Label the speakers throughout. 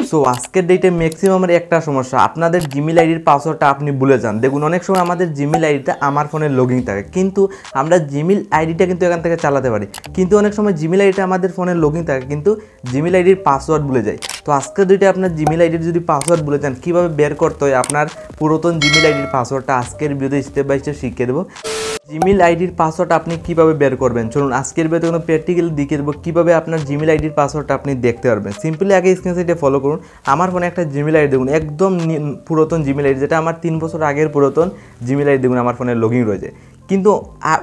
Speaker 1: So আজকের ডেটে ম্যাক্সিমামের একটা সমস্যা, আপনাদের জিমেল আইডির পাসওয়ার্ডটা আপনি ভুলে যান। দেখুন অনেক সময় আমাদের জিমেল আইডিটা আমার ফোনে লগইন থাকে, কিন্তু আমরা জিমেল আইডিটা কিন্তু এখান থেকে চালাতে পারি, কিন্তু অনেক সময় জিমেল আইডিটা আমাদের ফোনে লগইন থাকে কিন্তু জিমেল আইডির পাসওয়ার্ড ভুলে যায়। তো আজকের ডেটে আপনার জিমেল আইডির যদি পাসওয়ার্ড ভুলে যান, কীভাবে বের করতে হয় আপনার পুরাতন জিমেল আইডির পাসওয়ার্ডটা আজকের ভিডিওতে স্টেপ বাই স্টেপ শিখিয়ে দেবো। জিমেল আইডির পাসওয়ার্ড আপনি কীভাবে বের করবেন, চলুন আজকের ভিডিওতে কোনো প্র্যাকটিক্যাল দিকে দেবো কীভাবে আপনার জিমেল আইডির পাসওয়ার্ডটা আপনি দেখতে পারবেন। সিম্পলি আগে স্ক্রিনশটে ফলো করুন। আমার ফোনে একটা জিমেল আইডি দেখুন, একদম পুরাতন জিমেল আইডি, যেটা আমার 3 বছর আগের পুরাতন জিমেল আইডি দেখুন আমার ফোনে লগইন রয়েছে, কিন্তু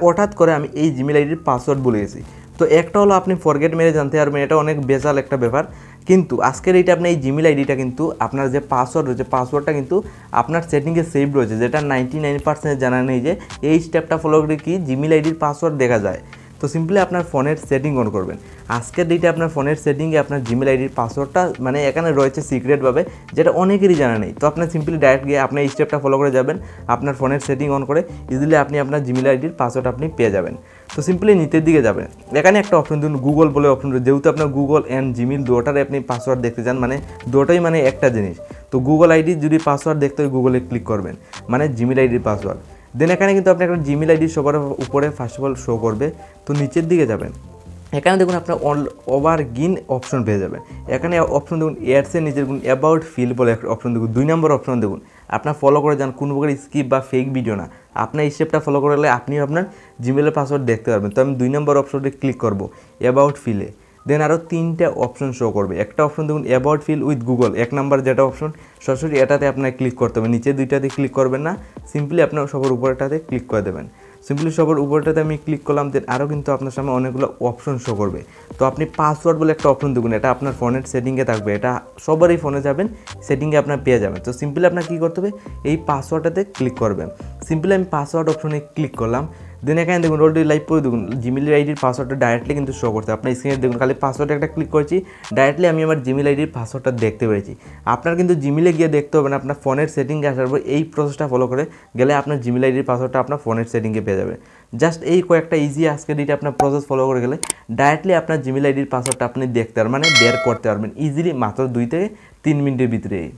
Speaker 1: হঠাৎ করে আমি এই জিমেল আইডির পাসওয়ার্ড ভুলে গেছি। তো একটা হলো আপনি ফরগেট মেরে জানতে পারবেন, এটা অনেক বেজাল একটা ব্যাপার, কিন্তু আজকের এইটা আপনি এই জিমেল আইডিটা কিন্তু আপনার যে পাসওয়ার্ড রয়েছে পাসওয়ার্ডটা কিন্তু আপনার সেটিংয়ে সেভ রয়েছে, যেটা 99% জানা নেই যে এই স্টেপটা ফলো করে কি জিমেল আইডির পাসওয়ার্ড দেখা যায়। তো সিম্পলি আপনার ফোনের সেটিং অন করবেন। আজকের ডেটে আপনার ফোনের সেটিংয়ে আপনার জিমেল আইডির পাসওয়ার্ডটা মানে এখানে রয়েছে সিক্রেটভাবে, যেটা অনেকেরই জানা নেই। তো আপনার সিম্পলি ডাইরেক্ট গিয়ে আপনি এই স্টেপটা ফলো করে যাবেন, আপনার ফোনের সেটিং অন করে ইজিলি আপনি আপনার জিমেল আইডির পাসওয়ার্ড আপনি পেয়ে যাবেন। তো সিম্পলি নিচের দিকে যাবেন, এখানে একটা অপশন দিন গুগল বলে অপশন রয়েছে, যেহেতু আপনার গুগল অ্যান্ড জিমেল দুটোটারে আপনি পাসওয়ার্ড দেখতে চান, মানে দুটোই মানে একটা জিনিস। তো গুগল আইডির যদি পাসওয়ার্ড দেখতে হয় গুগলে ক্লিক করবেন, মানে জিমেল আইডির পাসওয়ার্ড। দেন এখানে কিন্তু আপনি একটা জিমেল আইডি শো করার উপরে ফার্স্ট অফ অল শো করবে। তো নিচের দিকে যাবেন, এখানে দেখুন আপনার ওভারগিন অপশন পেয়ে যাবেন। এখানে অপশন দেখুন এয়ারসের নিচে দেখুন অ্যাবাউট ফিল বলে একটা অপশন দেখুন, 2 নম্বর অপশন দেখুন। আপনার ফলো করে যান, কোনো প্রকার স্কিপ বা ফেক ভিডিও না, আপনার এই স্টেপটা ফলো করলে আপনি আপনার জিমেলের পাসওয়ার্ড দেখতে পারবেন। তো আমি 2 নম্বর অপশনটি ক্লিক করবো অ্যাবাউট ফিলে। দেন আরও 3টা অপশন শো করবে। একটা অপশন দেখুন অ্যাবাউট ফিল উইথ গুগল, 1 নম্বর যেটা অপশন সরাসরি এটাতে আপনার ক্লিক করতে হবে, নিচে 2টাতে ক্লিক করবেন না, সিম্পলি আপনার সবার উপরটাতে ক্লিক করে দেবেন। সিম্পলি সবার উপরটাতে আমি ক্লিক করলাম, দেন আরও কিন্তু আপনার সামনে অনেকগুলো অপশন শো করবে। তো আপনি পাসওয়ার্ড বলে একটা অপশন দেখুন, এটা আপনার ফোনের সেটিংয়ে থাকবে, এটা সবারই ফোনে যাবেন, সেটিংয়ে আপনার পেয়ে যাবেন। তো সিম্পলি আপনার কী করতে হবে, এই পাসওয়ার্ডটাতে ক্লিক করবেন। সিম্পলি আমি পাসওয়ার্ড অপশনে ক্লিক করলাম। দেন এখানে দেখুন অলরেডি লাইভ করে দেখুন জিমেল আইডির পাসওয়ার্ডটা ডাইরেক্টলি কিন্তু শো করতে, আপনার স্ক্রিনে দেখুন খালি পাসওয়ার্ডে একটা ক্লিক করেছি, ডাইরেক্টলি আমি আমার জিমেল আইডির পাসওয়ার্ডটা দেখতে পেরেছি। আপনার কিন্তু জিমেলে গিয়ে দেখতে হবে না, আপনার ফোনের সেটিংয়ে আসার পর এই প্রসেসটা ফলো করে গেলে আপনার জিমেল আইডির পাসওয়ার্ডটা আপনার ফোনের সেটিংয়ে পেয়ে যাবে। জাস্ট এই কয়েকটা ইজি আজকে ডেটে আপনার প্রসেস ফলো করে গেলে ডাইরেক্টলি আপনার জিমেল আইডির পাসওয়ার্ডটা আপনি দেখতে পারবেন, মানে বের করতে পারবেন ইজিলি, মাত্র 2 থেকে 3 মিনিটের ভিতরেই।